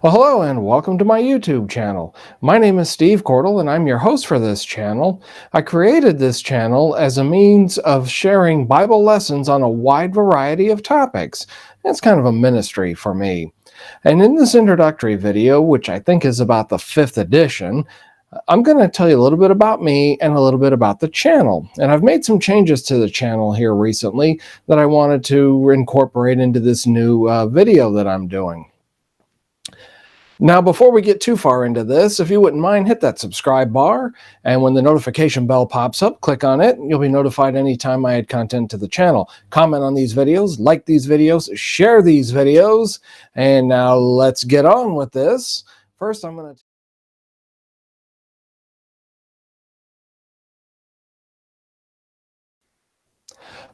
Well, hello and welcome to my YouTube channel. My name is Steve Cordle and I'm your host for this channel. I created this channel as a means of sharing Bible lessons on a wide variety of topics. It's kind of a ministry for me. And in this introductory video, which I think is about the 5th edition, I'm going to tell you a little bit about me and a little bit about the channel. And I've made some changes to the channel here recently that I wanted to incorporate into this new video that I'm doing. Now, before we get too far into this, if you wouldn't mind, hit that subscribe bar, and when the notification bell pops up, click on it, and you'll be notified anytime I add content to the channel. Comment on these videos, like these videos, share these videos, and now let's get on with this. First, I'm going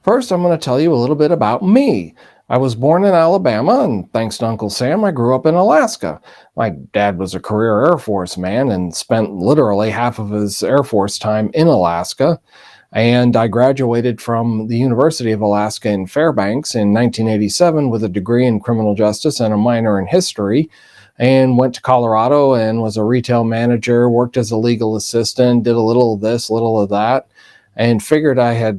to tell you a little bit about me. I was born in Alabama, and thanks to Uncle Sam, I grew up in Alaska. My dad was a career Air Force man and spent literally half of his Air Force time in Alaska. And I graduated from the University of Alaska in Fairbanks in 1987 with a degree in criminal justice and a minor in history, and went to Colorado and was a retail manager, worked as a legal assistant, did a little of this, a little of that, and figured I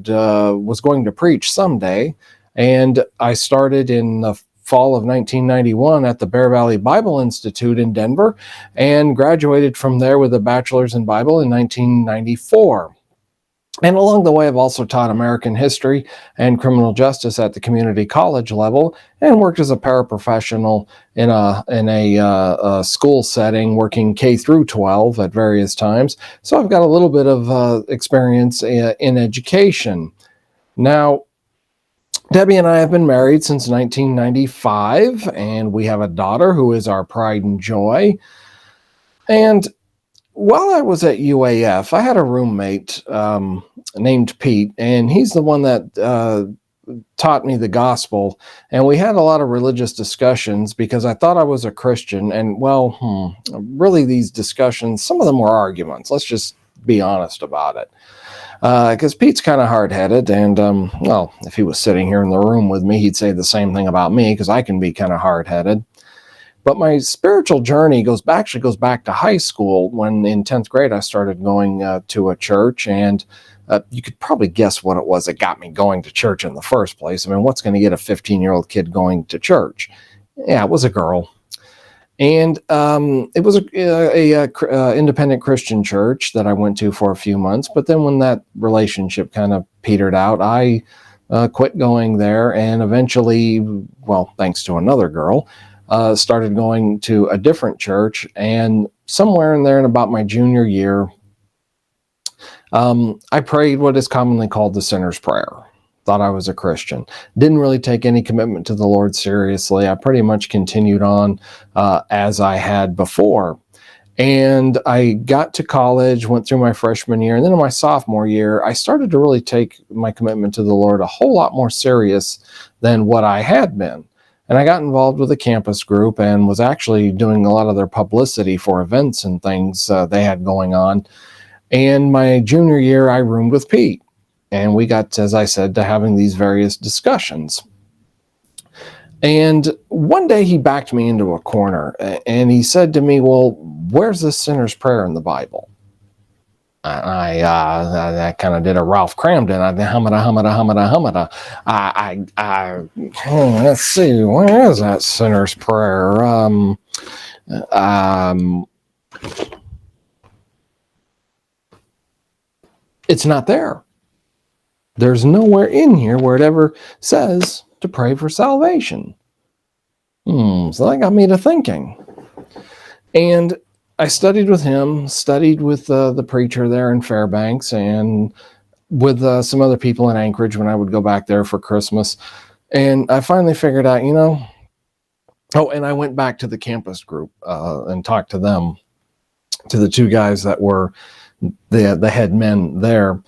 was going to preach someday. And I started in the fall of 1991 at the Bear Valley Bible Institute in Denver and graduated from there with a bachelor's in Bible in 1994. And along the way, I've also taught American history and criminal justice at the community college level and worked as a paraprofessional in a school setting, working K through 12 at various times. So I've got a little bit of experience in education. Now, Debbie and I have been married since 1995, and we have a daughter who is our pride and joy. And while I was at UAF, I had a roommate named Pete, and he's the one that taught me the gospel. And we had a lot of religious discussions because I thought I was a Christian. And really these discussions, some of them were arguments. Let's just be honest about it. Because Pete's kind of hard-headed, and if he was sitting here in the room with me, he'd say the same thing about me, because I can be kind of hard-headed. But my spiritual journey goes back to high school, when in 10th grade I started going to a church, and you could probably guess what it was that got me going to church in the first place. I mean, what's going to get a 15-year-old kid going to church? Yeah, it was a girl. And it was a independent Christian church that I went to for a few months. But then when that relationship kind of petered out, I quit going there, and eventually, thanks to another girl, started going to a different church. And somewhere in there, in about my junior year, I prayed what is commonly called the sinner's prayer. Thought I was a Christian. Didn't really take any commitment to the Lord seriously. I pretty much continued on as I had before. And I got to college, went through my freshman year, and then in my sophomore year, I started to really take my commitment to the Lord a whole lot more serious than what I had been. And I got involved with a campus group and was actually doing a lot of their publicity for events and things they had going on. And my junior year, I roomed with Pete. And we got, as I said, to having these various discussions. And one day he backed me into a corner and he said to me, "Well, where's this sinner's prayer in the Bible?" I kind of did a Ralph Cramden. Let's see, where is that sinner's prayer? It's not there. There's nowhere in here where it ever says to pray for salvation. So that got me to thinking. And I studied with him, studied with the preacher there in Fairbanks, and with some other people in Anchorage when I would go back there for Christmas. And I finally figured out, and I went back to the campus group and talked to them, to the two guys that were the head men there.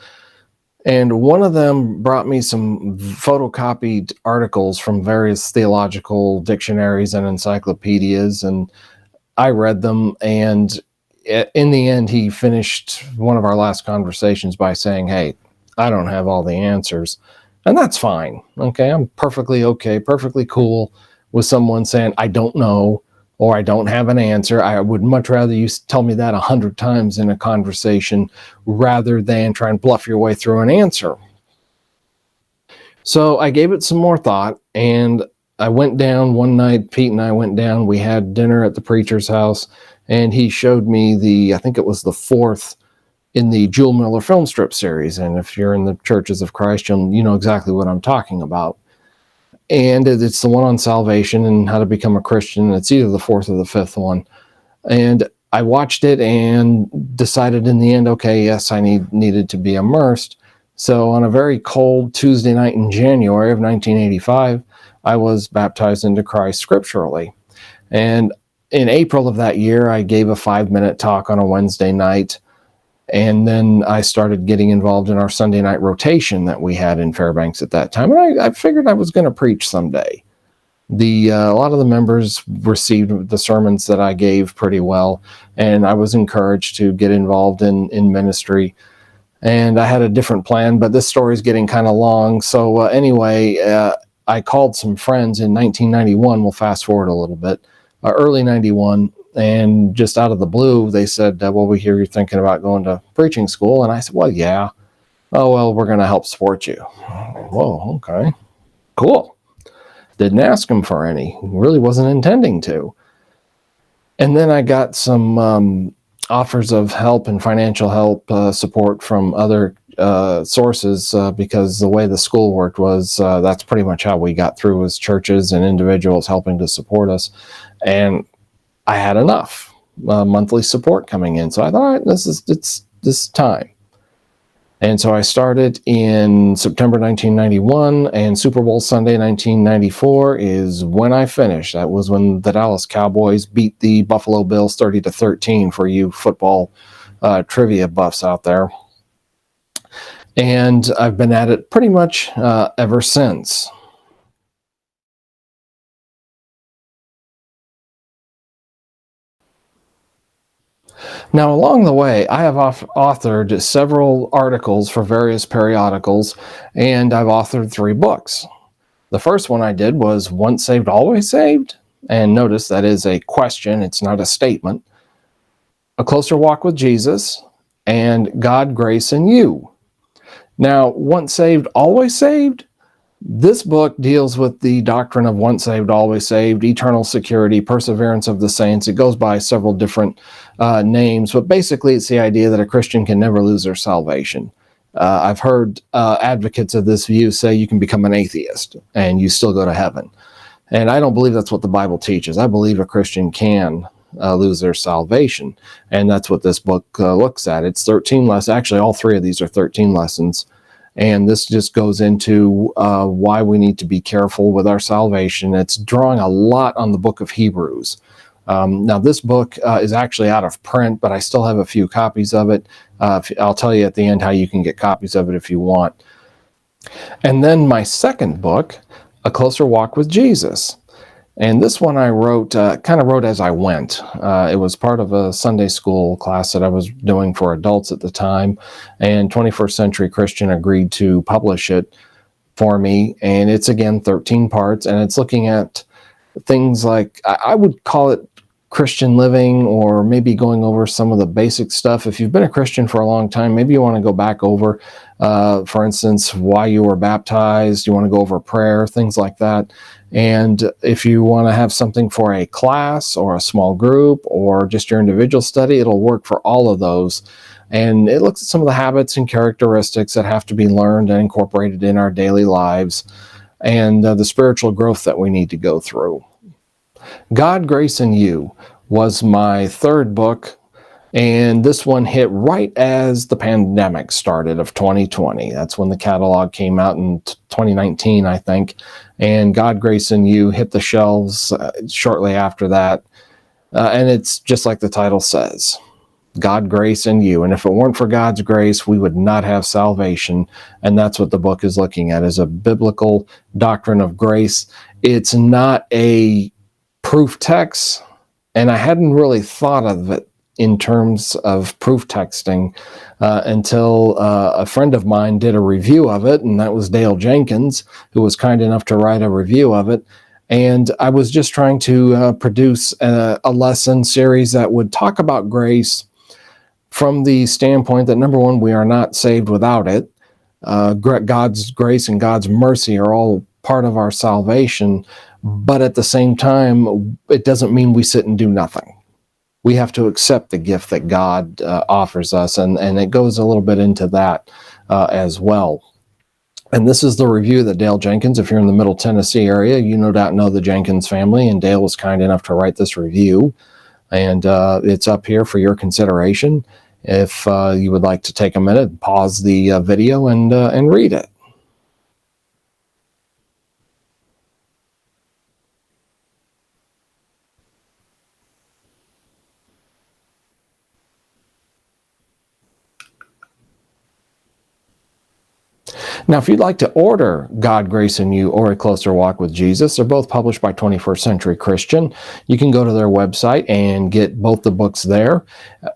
And one of them brought me some photocopied articles from various theological dictionaries and encyclopedias, and I read them. And in the end, he finished one of our last conversations by saying, "Hey, I don't have all the answers." And that's fine. Okay, I'm perfectly cool with someone saying, "I don't know, or I don't have an answer. I would much rather you tell me that 100 times in a conversation rather than try and bluff your way through an answer. So I gave it some more thought, and I went down one night. Pete and I went down. We had dinner at the preacher's house, and he showed me I think it was the fourth in the Jewel Miller film strip series. And if you're in the Churches of Christ, you know exactly what I'm talking about. And it's the one on salvation and how to become a Christian. It's either the fourth or the fifth one. And I watched it and decided in the end, okay, yes, I needed to be immersed. So on a very cold Tuesday night in January of 1985, I was baptized into Christ scripturally. And in April of that year, I gave a 5-minute talk on a Wednesday night. And then I started getting involved in our Sunday night rotation that we had in Fairbanks at that time. And I figured I was going to preach someday. A lot of the members received the sermons that I gave pretty well, and I was encouraged to get involved in ministry. And I had a different plan, but this story is getting kind of long. So anyway, I called some friends in 1991. We'll fast forward a little bit, early 91. And just out of the blue, they said, well, we hear you're thinking about going to preaching school. And I said, well, yeah. Oh, well, we're going to help support you. Whoa, okay, cool. Didn't ask them for any. Really wasn't intending to. And then I got some offers of help and financial help support from other sources because the way the school worked was that's pretty much how we got through as churches and individuals helping to support us. And I had enough monthly support coming in. So I thought, all right, this is time. And so I started in September 1991, and Super Bowl Sunday 1994 is when I finished. That was when the Dallas Cowboys beat the Buffalo Bills 30-13 for you football trivia buffs out there. And I've been at it pretty much ever since. Now, along the way, I have authored several articles for various periodicals, and I've authored 3 books. The first one I did was Once Saved, Always Saved, and notice that is a question, it's not a statement. A Closer Walk with Jesus, and God, Grace, and You. Now, Once Saved, Always Saved? This book deals with the doctrine of once saved, always saved, eternal security, perseverance of the saints. It goes by several different names, but basically it's the idea that a Christian can never lose their salvation. I've heard advocates of this view say you can become an atheist and you still go to heaven. And I don't believe that's what the Bible teaches. I believe a Christian can lose their salvation. And that's what this book looks at. It's 13 lessons. Actually, all 3 of these are 13 lessons. And this just goes into why we need to be careful with our salvation. It's drawing a lot on the book of Hebrews. Now, this book is actually out of print, but I still have a few copies of it. I'll tell you at the end how you can get copies of it if you want. And then my second book, A Closer Walk with Jesus. And this one I wrote, kind of wrote as I went. It was part of a Sunday school class that I was doing for adults at the time, and 21st Century Christian agreed to publish it for me. And it's, again, 13 parts, and it's looking at things like, I would call it Christian living, or maybe going over some of the basic stuff. If you've been a Christian for a long time, maybe you want to go back over, for instance, why you were baptized. You want to go over prayer, things like that. And if you want to have something for a class or a small group or just your individual study, it'll work for all of those. And it looks at some of the habits and characteristics that have to be learned and incorporated in our daily lives, and the spiritual growth that we need to go through. God, Grace, and You was my third book, and this one hit right as the pandemic started of 2020. That's when the catalog came out in 2019, I think, and God, Grace, and You hit the shelves shortly after that, and it's just like the title says, God, Grace, and You. And if it weren't for God's grace, we would not have salvation, and that's what the book is looking at, is a biblical doctrine of grace. It's not a proof text, and I hadn't really thought of it in terms of proof texting until a friend of mine did a review of it, and that was Dale Jenkins, who was kind enough to write a review of it. And I was just trying to produce a lesson series that would talk about grace from the standpoint that, number one, we are not saved without it. God's grace and God's mercy are all part of our salvation, but at the same time, it doesn't mean we sit and do nothing. We have to accept the gift that God offers us, and it goes a little bit into that as well. And this is the review that Dale Jenkins, if you're in the Middle Tennessee area, you no doubt know the Jenkins family, and Dale was kind enough to write this review, and it's up here for your consideration. If you would like to take a minute, pause the video and read it. Now, if you'd like to order God, Grace, and You or A Closer Walk with Jesus, they're both published by 21st Century Christian. You can go to their website and get both the books there.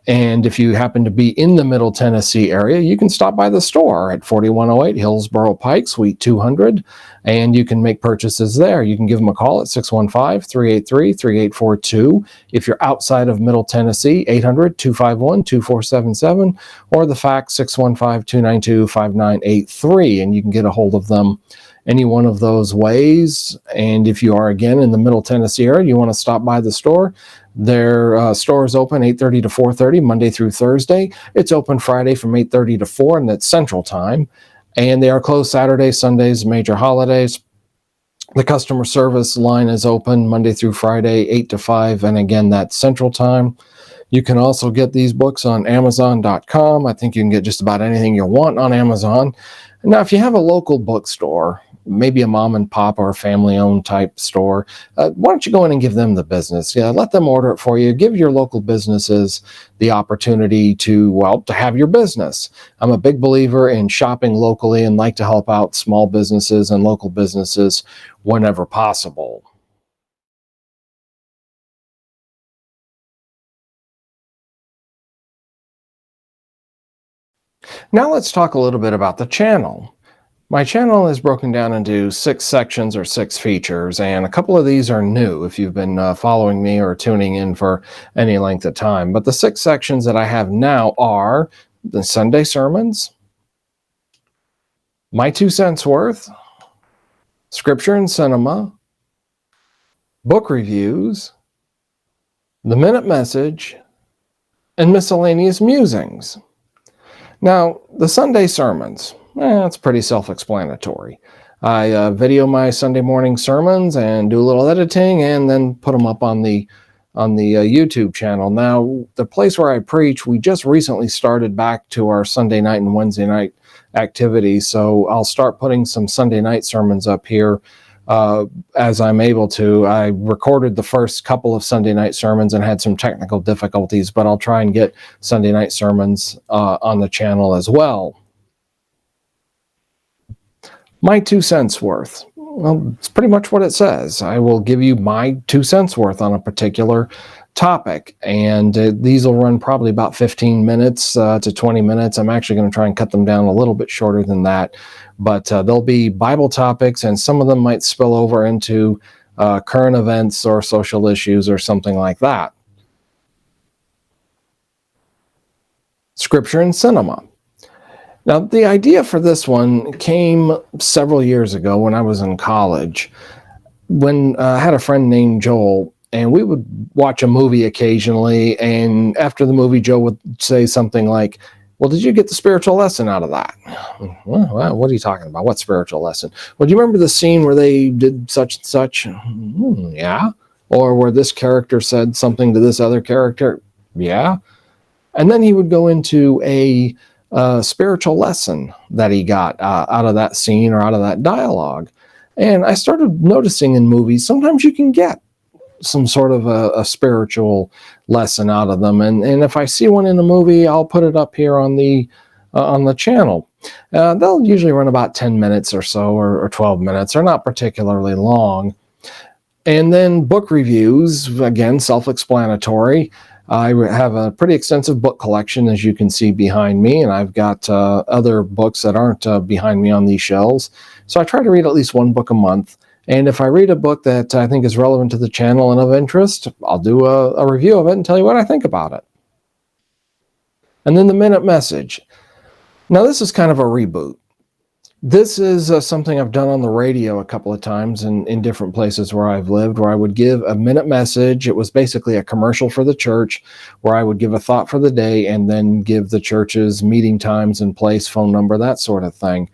And if you happen to be in the Middle Tennessee area, you can stop by the store at 4108 Hillsborough Pike, Suite 200, and you can make purchases there. You can give them a call at 615-383-3842. If you're outside of Middle Tennessee, 800-251-2477, or the fax 615-292-5983. And you can get a hold of them any one of those ways. And if you are, again, in the Middle Tennessee area, you want to stop by the store, their store is open 8:30 to 4:30, Monday through Thursday. It's open Friday from 8:30 to 4, and that's Central Time. And they are closed Saturdays, Sundays, major holidays. The customer service line is open Monday through Friday, 8 to 5, and again, that's Central Time. You can also get these books on Amazon.com. I think you can get just about anything you want on Amazon. Now, if you have a local bookstore, maybe a mom and pop or a family-owned type store, why don't you go in and give them the business? Yeah, let them order it for you. Give your local businesses the opportunity to have your business. I'm a big believer in shopping locally and like to help out small businesses and local businesses whenever possible. Now let's talk a little bit about the channel. My channel is broken down into 6 sections or 6 features, and a couple of these are new if you've been following me or tuning in for any length of time. But the 6 sections that I have now are the Sunday sermons, my 2 cents worth, scripture and cinema, book reviews, the minute message, and miscellaneous musings. Now, the Sunday sermons, it's pretty self-explanatory. I video my Sunday morning sermons and do a little editing and then put them up on the YouTube channel. Now, the place where I preach, we just recently started back to our Sunday night and Wednesday night activities, so I'll start putting some Sunday night sermons up here as I'm able to. I recorded the first couple of Sunday night sermons and had some technical difficulties, but I'll try and get Sunday night sermons on the channel as well. My 2 cents worth. Well, it's pretty much what it says. I will give you my 2 cents worth on a particular topic, and these will run probably about 15 minutes to 20 minutes. I'm actually going to try and cut them down a little bit shorter than that, but they'll be Bible topics, and some of them might spill over into current events or social issues or something like that. Scripture and cinema. Now, the idea for this one came several years ago when I was in college, when I had a friend named Joel, and we would watch a movie occasionally, and after the movie, Joe would say something like, well, did you get the spiritual lesson out of that? Well, what are you talking about? What spiritual lesson? Well, do you remember the scene where they did such and such? Yeah. Or where this character said something to this other character? Yeah. And then he would go into a spiritual lesson that he got out of that scene or out of that dialogue. And I started noticing in movies, sometimes you can get some sort of a spiritual lesson out of them. And if I see one in a movie, I'll put it up here on the channel. They'll usually run about 10 minutes or so, or 12 minutes. They're not particularly long. And then book reviews, again, self-explanatory. I have a pretty extensive book collection, as you can see behind me, and I've got other books that aren't behind me on these shelves. So I try to read at least one book a month. And if I read a book that I think is relevant to the channel and of interest, I'll do a review of it and tell you what I think about it. And then the minute message. Now, this is kind of a reboot. This is something I've done on the radio a couple of times in different places where I've lived, where I would give a minute message. It was basically a commercial for the church where I would give a thought for the day and then give the church's meeting times and place, phone number, that sort of thing.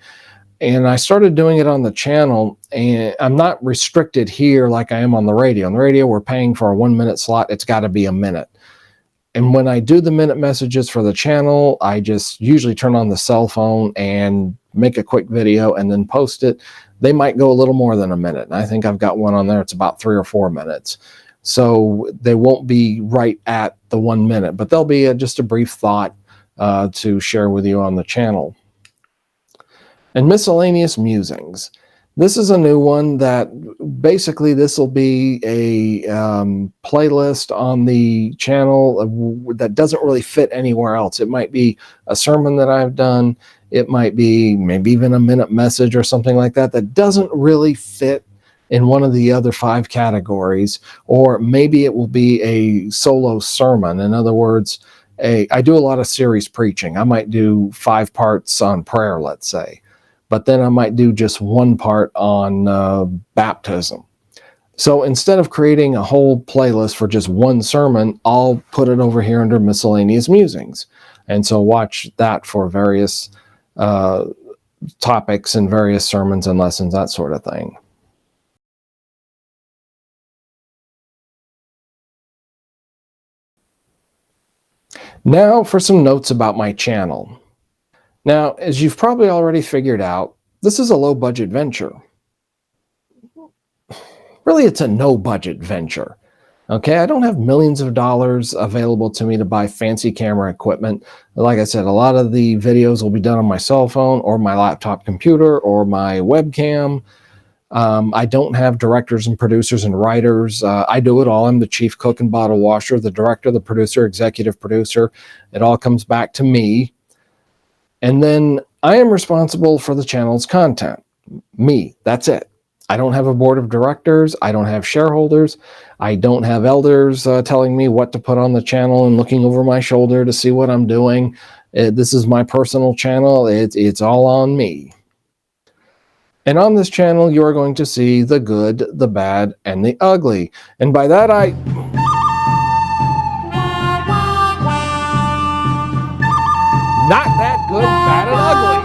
And I started doing it on the channel, and I'm not restricted here like I am on the radio. On the radio, we're paying for a 1 minute slot. It's got to be a minute. And when I do the minute messages for the channel, I just usually turn on the cell phone and make a quick video and then post it. They might go a little more than a minute. And I think I've got one on there. It's about 3 or 4 minutes. So they won't be right at the 1 minute, but they'll be just a brief thought to share with you on the channel. And miscellaneous musings. This is a new one that basically this will be a playlist on the channel that doesn't really fit anywhere else. It might be a sermon that I've done. It might be maybe even a minute message or something like that that doesn't really fit in one of the other 5 categories. Or maybe it will be a solo sermon. In other words, I do a lot of series preaching. I might do 5 parts on prayer, let's say. But then I might do just 1 part on baptism. So instead of creating a whole playlist for just 1 sermon, I'll put it over here under miscellaneous musings. And so watch that for various topics and various sermons and lessons, that sort of thing. Now for some notes about my channel. Now, as you've probably already figured out, this is a low-budget venture. Really, it's a no-budget venture. Okay, I don't have millions of dollars available to me to buy fancy camera equipment. Like I said, a lot of the videos will be done on my cell phone or my laptop computer or my webcam. I don't have directors and producers and writers. I do it all. I'm the chief cook and bottle washer, the director, the producer, executive producer. It all comes back to me. And then I am responsible for the channel's content. Me, that's it. I don't have a board of directors. I don't have shareholders. I don't have elders telling me what to put on the channel and looking over my shoulder to see what I'm doing. This is my personal channel. It's all on me. And on this channel, you're going to see the good, the bad, and the ugly. And by that, not that good, bad, and ugly.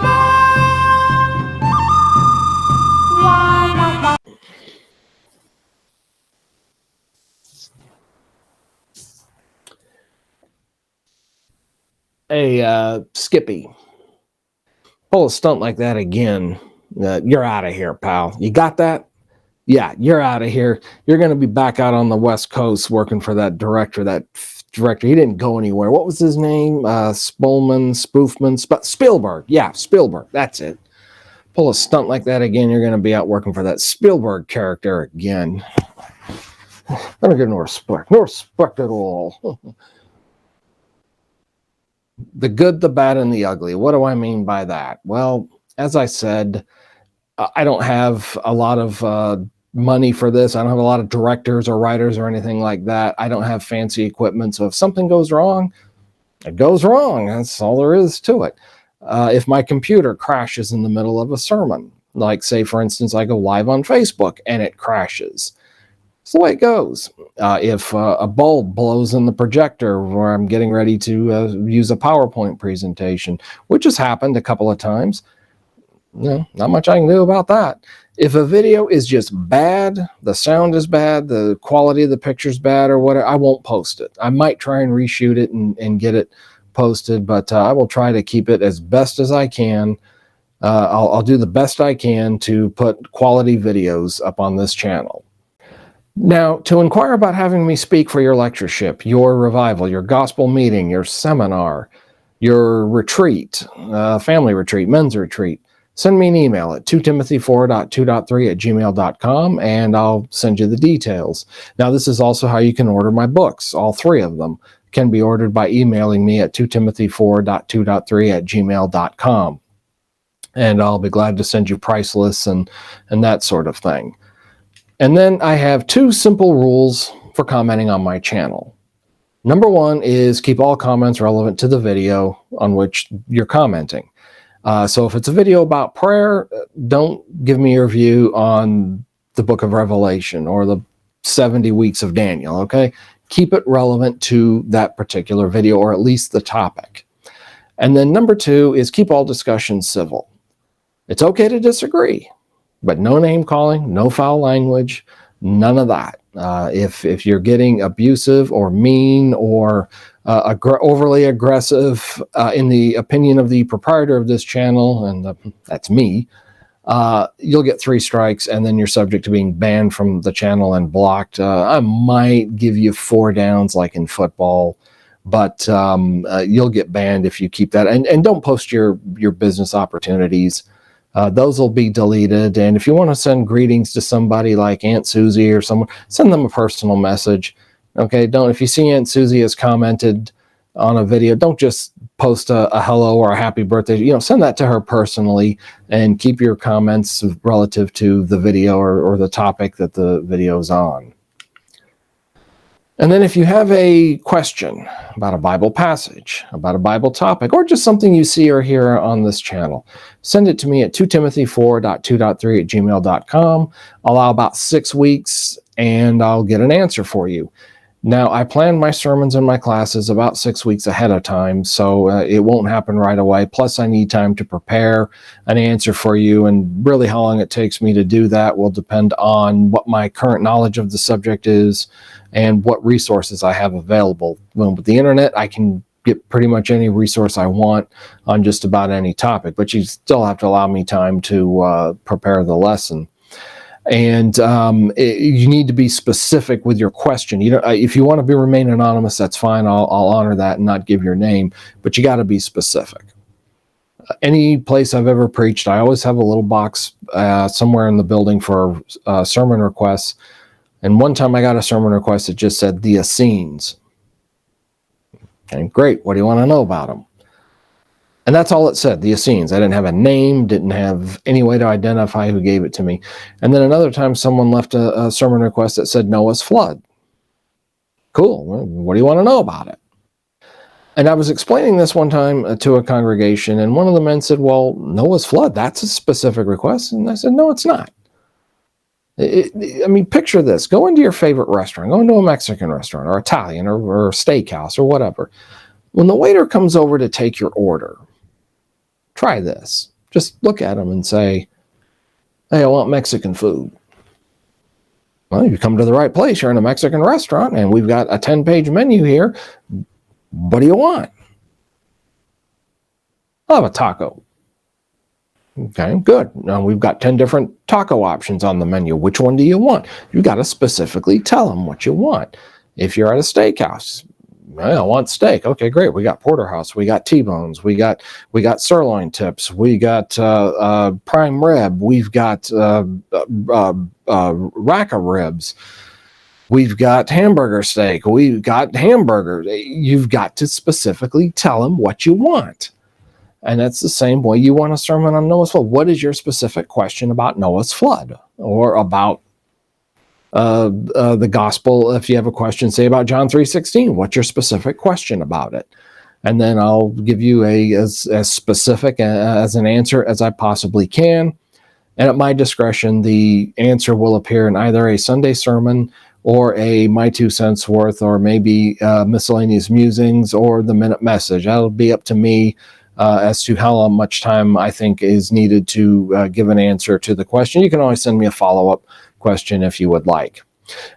Hey, Skippy, pull a stunt like that again. You're out of here, pal. You got that? Yeah, you're out of here. You're going to be back out on the West Coast working for that director. He didn't go anywhere. What was his name? Spielberg. Yeah, Spielberg. That's it. Pull a stunt like that again, you're going to be out working for that Spielberg character again. I don't get no respect. No respect at all. The good, the bad, and the ugly. What do I mean by that? Well, as I said, I don't have a lot of money for this. I don't have a lot of directors or writers or anything like that. I don't have fancy equipment. So if something goes wrong, it goes wrong. That's all there is to it. If my computer crashes in the middle of a sermon, like say, for instance, I go live on Facebook and it crashes. It's the way it goes. If a bulb blows in the projector where I'm getting ready to use a PowerPoint presentation, which has happened a couple of times, not much I can do about that. If a video is just bad, the sound is bad, the quality of the picture's bad or whatever, I won't post it. I might try and reshoot it and get it posted, but I will try to keep it as best as I can. I'll do the best I can to put quality videos up on this channel. Now, to inquire about having me speak for your lectureship, your revival, your gospel meeting, your seminar, your retreat, family retreat, men's retreat, send me an email at 2timothy4.2.3@gmail.com and I'll send you the details. Now, this is also how you can order my books. All 3 of them can be ordered by emailing me at 2timothy4.2.3@gmail.com. And I'll be glad to send you price lists and that sort of thing. And then I have 2 simple rules for commenting on my channel. Number 1 is keep all comments relevant to the video on which you're commenting. So if it's a video about prayer, don't give me your view on the book of Revelation or the 70 weeks of Daniel, okay? Keep it relevant to that particular video, or at least the topic. And then number 2 is keep all discussions civil. It's okay to disagree, but no name calling, no foul language, none of that. If you're getting abusive or mean or overly aggressive in the opinion of the proprietor of this channel, and that's me, you'll get 3 strikes, and then you're subject to being banned from the channel and blocked. I might give you 4 downs like in football, but you'll get banned if you keep that. And don't post your business opportunities. Those will be deleted. And if you want to send greetings to somebody like Aunt Susie or someone, send them a personal message. Okay, if you see Aunt Susie has commented on a video, don't just post a hello or a happy birthday. Send that to her personally, and keep your comments relative to the video or the topic that the video's on. And then if you have a question about a Bible passage, about a Bible topic, or just something you see or hear on this channel, send it to me at 2timothy4.2.3@gmail.com. I'll allow about 6 weeks, and I'll get an answer for you. Now, I plan my sermons and my classes about 6 weeks ahead of time, so it won't happen right away. Plus, I need time to prepare an answer for you, and really how long it takes me to do that will depend on what my current knowledge of the subject is and what resources I have available. With the internet, I can get pretty much any resource I want on just about any topic, but you still have to allow me time to prepare the lesson. And you need to be specific with your question. If you want to remain anonymous, that's fine. I'll honor that and not give your name, but you got to be specific. Any place I've ever preached, I always have a little box somewhere in the building for sermon requests. And one time I got a sermon request that just said the Essenes. Okay, great. What do you want to know about them? And that's all it said, the Essenes. I didn't have a name, didn't have any way to identify who gave it to me. And then another time someone left a sermon request that said Noah's flood. Cool. Well, what do you want to know about it? And I was explaining this one time to a congregation, and one of the men said, well, Noah's flood, that's a specific request. And I said, no, it's not. Picture this. Go into your favorite restaurant. Go into a Mexican restaurant or Italian or a steakhouse or whatever. When the waiter comes over to take your order, try this. Just look at them and say, hey, I want Mexican food. Well, you come to the right place. You're in a Mexican restaurant, and we've got a 10-page menu here. What do you want? I'll have a taco. Okay, good. Now we've got 10 different taco options on the menu. Which one do you want? You got to specifically tell them what you want. If you're at a steakhouse, I want steak. Okay, great. We got porterhouse. We got T-bones. We got sirloin tips. We got prime rib. We've got rack of ribs. We've got hamburger steak. We've got hamburgers. You've got to specifically tell them what you want. And that's the same way you want a sermon on Noah's flood. What is your specific question about Noah's flood, or about the gospel? If you have a question, say about John 3:16, what's your specific question about it? And then I'll give you as specific as an answer as I possibly can. And at my discretion, the answer will appear in either a Sunday sermon or a My 2 Cents Worth, or maybe miscellaneous musings or the minute message. That'll be up to me as to how much time I think is needed to give an answer to the question. You can always send me a follow-up question if you would like.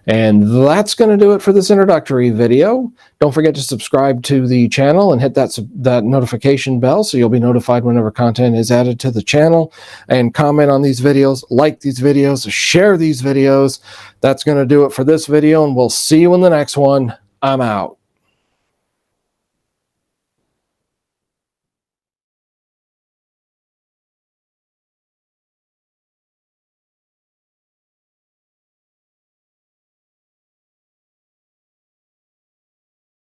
And that's going to do it for this introductory video. Don't forget to subscribe to the channel and hit that notification bell so you'll be notified whenever content is added to the channel. And comment on these videos, like these videos, share these videos. That's going to do it for this video, and we'll see you in the next one. I'm out.